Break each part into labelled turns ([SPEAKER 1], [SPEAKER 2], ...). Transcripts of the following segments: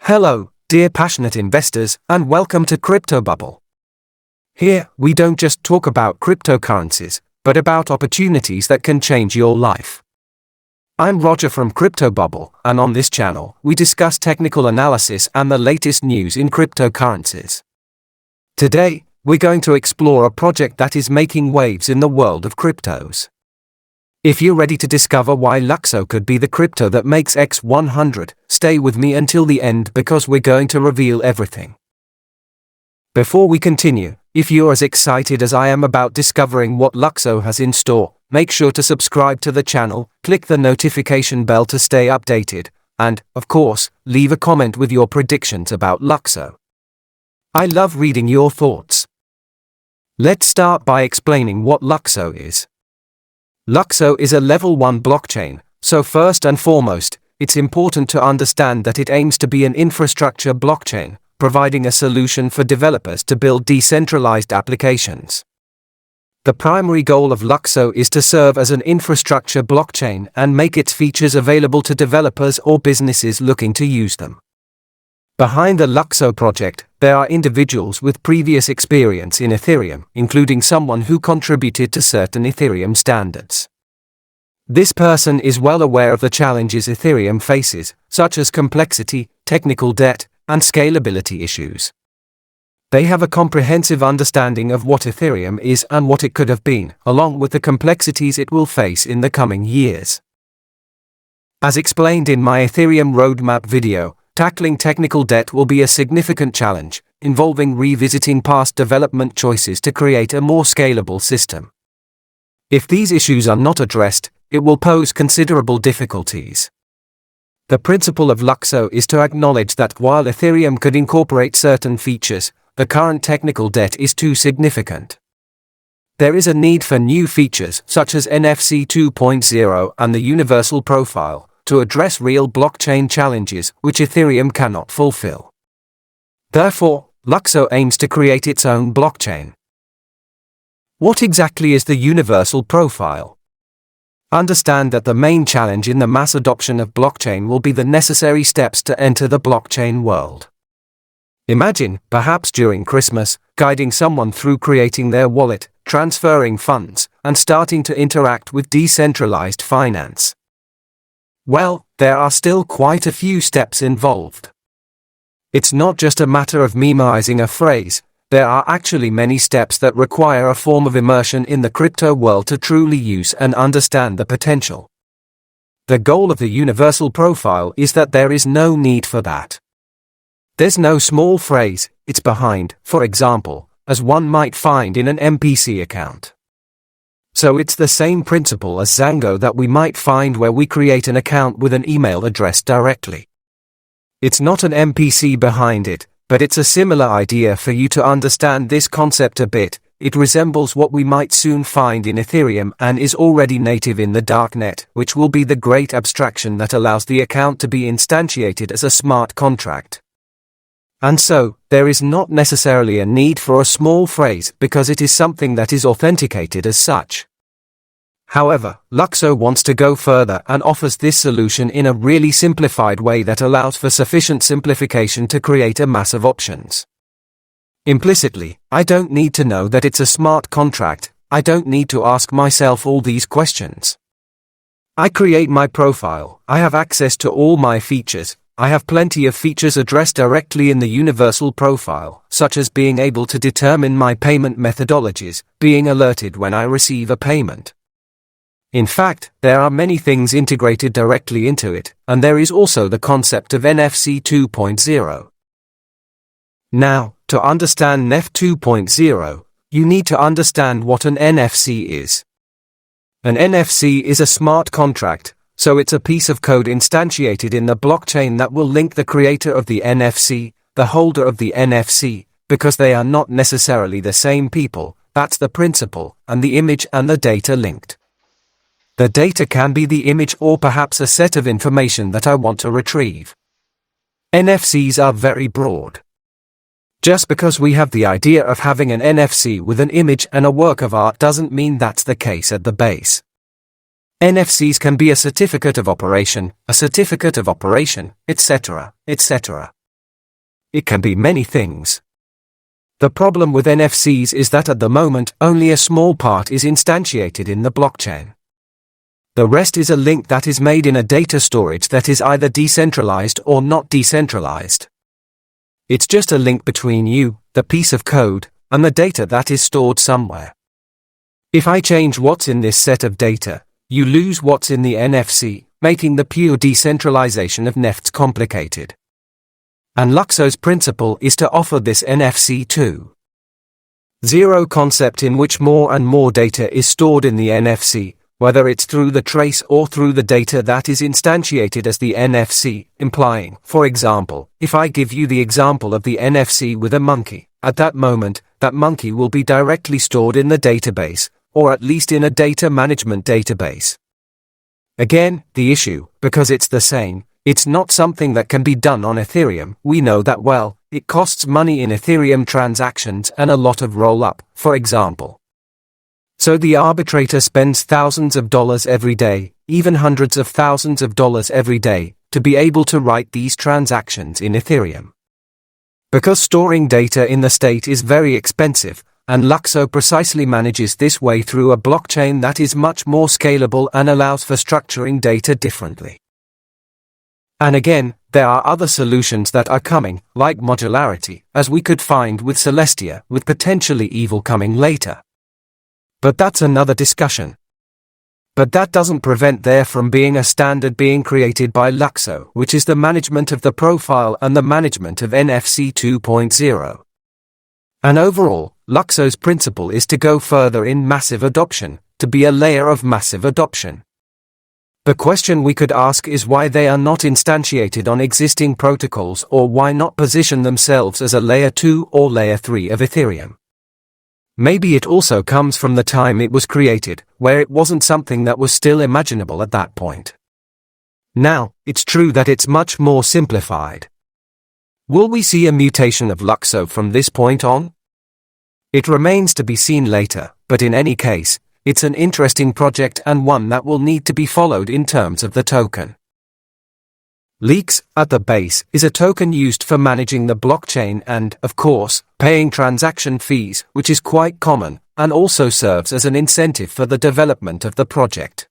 [SPEAKER 1] Hello, dear passionate investors, and welcome to Crypto Bubble. Here, we don't just talk about cryptocurrencies, but about opportunities that can change your life. I'm Roger from Crypto Bubble, and on this channel, we discuss technical analysis and the latest news in cryptocurrencies. Today, we're going to explore a project that is making waves in the world of cryptos. If you're ready to discover why Luxo could be the crypto that makes x100, stay with me until the end because we're going to reveal everything. Before we continue, if you're as excited as I am about discovering what Luxo has in store, make sure to subscribe to the channel, click the notification bell to stay updated, and, of course, leave a comment with your predictions about Luxo. I love reading your thoughts. Let's start by explaining what Luxo is. Luxo is a level 1 blockchain, so first and foremost, it's important to understand that it aims to be an infrastructure blockchain, providing a solution for developers to build decentralized applications. The primary goal of Luxo is to serve as an infrastructure blockchain and make its features available to developers or businesses looking to use them. Behind the Luxo project, there are individuals with previous experience in Ethereum, including someone who contributed to certain Ethereum standards. This person is well aware of the challenges Ethereum faces, such as complexity, technical debt, and scalability issues. They have a comprehensive understanding of what Ethereum is and what it could have been, along with the complexities it will face in the coming years. As explained in my Ethereum roadmap video, tackling technical debt will be a significant challenge, involving revisiting past development choices to create a more scalable system. If these issues are not addressed, it will pose considerable difficulties. The principle of Luxo is to acknowledge that while Ethereum could incorporate certain features, the current technical debt is too significant. There is a need for new features such as NFC 2.0 and the universal profile, to address real blockchain challenges which Ethereum cannot fulfill. Therefore, Luxo aims to create its own blockchain. What exactly is the universal profile? Understand that the main challenge in the mass adoption of blockchain will be the necessary steps to enter the blockchain world. Imagine, perhaps during Christmas, guiding someone through creating their wallet, transferring funds, and starting to interact with decentralized finance. Well, there are still quite a few steps involved. It's not just a matter of memorizing a phrase, there are actually many steps that require a form of immersion in the crypto world to truly use and understand the potential. The goal of the universal profile is that there is no need for that. There's no small phrase, it's behind, for example, as one might find in an MPC account. So it's the same principle as Zango that we might find where we create an account with an email address directly. It's not an MPC behind it, but it's a similar idea. For you to understand this concept a bit, it resembles what we might soon find in Ethereum and is already native in the darknet, which will be the great abstraction that allows the account to be instantiated as a smart contract. And so, there is not necessarily a need for a small phrase because it is something that is authenticated as such. However, Luxo wants to go further and offers this solution in a really simplified way that allows for sufficient simplification to create a mass of options. Implicitly, I don't need to know that it's a smart contract, I don't need to ask myself all these questions. I create my profile, I have access to all my features. I have plenty of features addressed directly in the universal profile, such as being able to determine my payment methodologies, being alerted when I receive a payment. In fact, there are many things integrated directly into it, and there is also the concept of NFC 2.0. Now, to understand NEF 2.0, you need to understand what an NFC is. An NFC is a smart contract, so it's a piece of code instantiated in the blockchain that will link the creator of the NFC, the holder of the NFC, because they are not necessarily the same people, that's the principle, and the image and the data linked. The data can be the image or perhaps a set of information that I want to retrieve. NFCs are very broad. Just because we have the idea of having an NFC with an image and a work of art doesn't mean that's the case at the base. NFCs can be a certificate of operation, etc., etc. it can be many things. The problem with NFCs is that at the moment, only a small part is instantiated in the blockchain. The rest is a link that is made in a data storage that is either decentralized or not decentralized. It's just a link between you, the piece of code, and the data that is stored somewhere. If I change what's in this set of data, you lose what's in the NFC, making the pure decentralization of NFTs complicated. And Luxo's principle is to offer this NFC too. Zero concept in which more and more data is stored in the NFC, whether it's through the trace or through the data that is instantiated as the NFC, implying, for example, if I give you the example of the NFC with a monkey, at that moment, that monkey will be directly stored in the database, or at least in a data management database. Again, the issue, because it's the same, it's not something that can be done on Ethereum. We know that well, it costs money in Ethereum transactions and a lot of roll-up, for example. So the arbitrator spends thousands of dollars every day, even hundreds of thousands of dollars every day, to be able to write these transactions in Ethereum. Because storing data in the state is very expensive, and Luxo precisely manages this way through a blockchain that is much more scalable and allows for structuring data differently. And again, there are other solutions that are coming, like modularity, as we could find with Celestia, with potentially evil coming later. But that's another discussion. But that doesn't prevent there from being a standard being created by Luxo, which is the management of the profile and the management of NFC 2.0. And overall, Luxo's principle is to go further in massive adoption, to be a layer of massive adoption. The question we could ask is why they are not instantiated on existing protocols, or why not position themselves as a layer 2 or layer 3 of Ethereum. Maybe it also comes from the time it was created, where it wasn't something that was still imaginable at that point. Now, it's true that it's much more simplified. Will we see a mutation of Luxo from this point on? It remains to be seen later, but in any case, it's an interesting project and one that will need to be followed in terms of the token. Leaks, at the base, is a token used for managing the blockchain and, of course, paying transaction fees, which is quite common, and also serves as an incentive for the development of the project.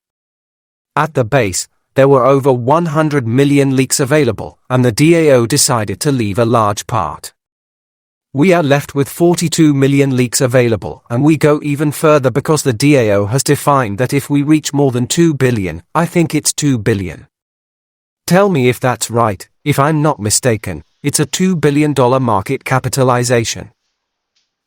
[SPEAKER 1] At the base, there were over 100 million leaks available, and the DAO decided to leave a large part. We are left with 42 million leaks available, and we go even further because the DAO has defined that if we reach more than 2 billion, I think it's 2 billion. Tell me if that's right. If I'm not mistaken, it's a $2 billion market capitalization.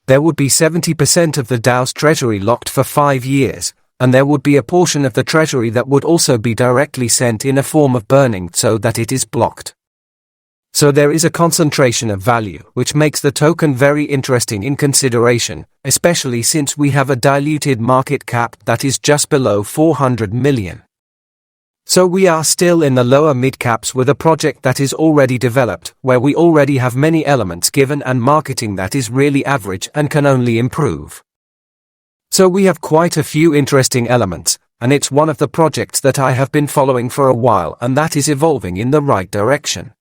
[SPEAKER 1] There would be 70% of the DAO's treasury locked for 5 years, and there would be a portion of the treasury that would also be directly sent in a form of burning so that it is blocked. So there is a concentration of value, which makes the token very interesting in consideration, especially since we have a diluted market cap that is just below 400 million. So we are still in the lower mid-caps with a project that is already developed, where we already have many elements given and marketing that is really average and can only improve. So we have quite a few interesting elements, and it's one of the projects that I have been following for a while, and that is evolving in the right direction.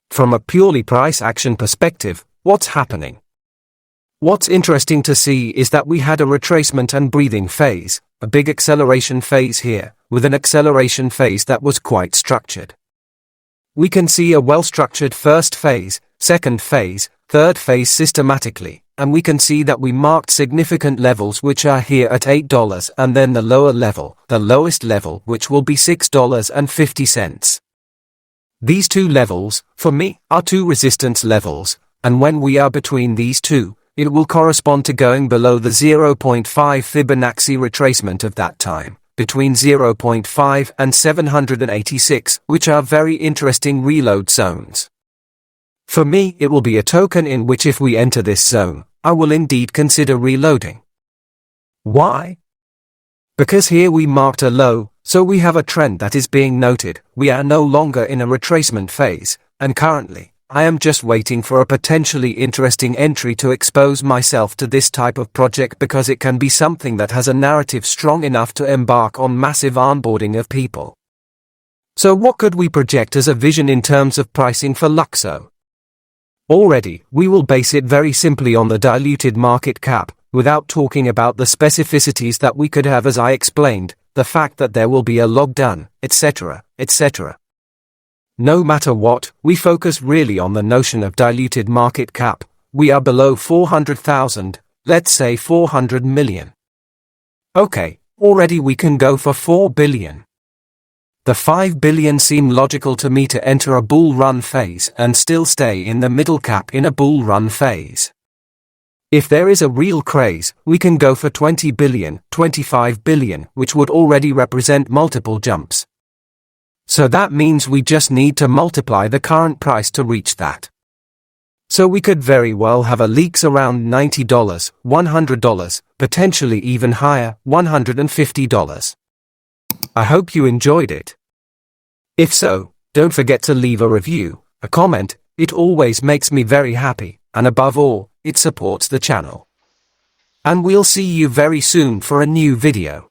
[SPEAKER 1] From a purely price action perspective, what's happening? What's interesting to see is that we had a retracement and breathing phase, a big acceleration phase here, with an acceleration phase that was quite structured. We can see a well-structured first phase, second phase, third phase systematically, and we can see that we marked significant levels which are here at $8 and then the lower level, the lowest level, which will be $6.50. These two levels, for me, are two resistance levels, and when we are between these two, it will correspond to going below the 0.5 Fibonacci retracement of that time, between 0.5 and 786, which are very interesting reload zones. For me, it will be a token in which if we enter this zone, I will indeed consider reloading. Why? Because here we marked a low, so we have a trend that is being noted. We are no longer in a retracement phase, and currently, I am just waiting for a potentially interesting entry to expose myself to this type of project because it can be something that has a narrative strong enough to embark on massive onboarding of people. So what could we project as a vision in terms of pricing for Luxo? Already, we will base it very simply on the diluted market cap, without talking about the specificities that we could have, as I explained, the fact that there will be a log done, etc., etc. No matter what, we focus really on the notion of diluted market cap. We are below 400,000, let's say 400 million. Okay, already we can go for 4 billion. The 5 billion seem logical to me to enter a bull run phase and still stay in the middle cap in a bull run phase. If there is a real craze, we can go for 20 billion, 25 billion, which would already represent multiple jumps. So that means we just need to multiply the current price to reach that. So we could very well have a leaks around $90, $100, potentially even higher, $150. I hope you enjoyed it. If so, don't forget to leave a review, a comment. It always makes me very happy, and above all, it supports the channel. And we'll see you very soon for a new video.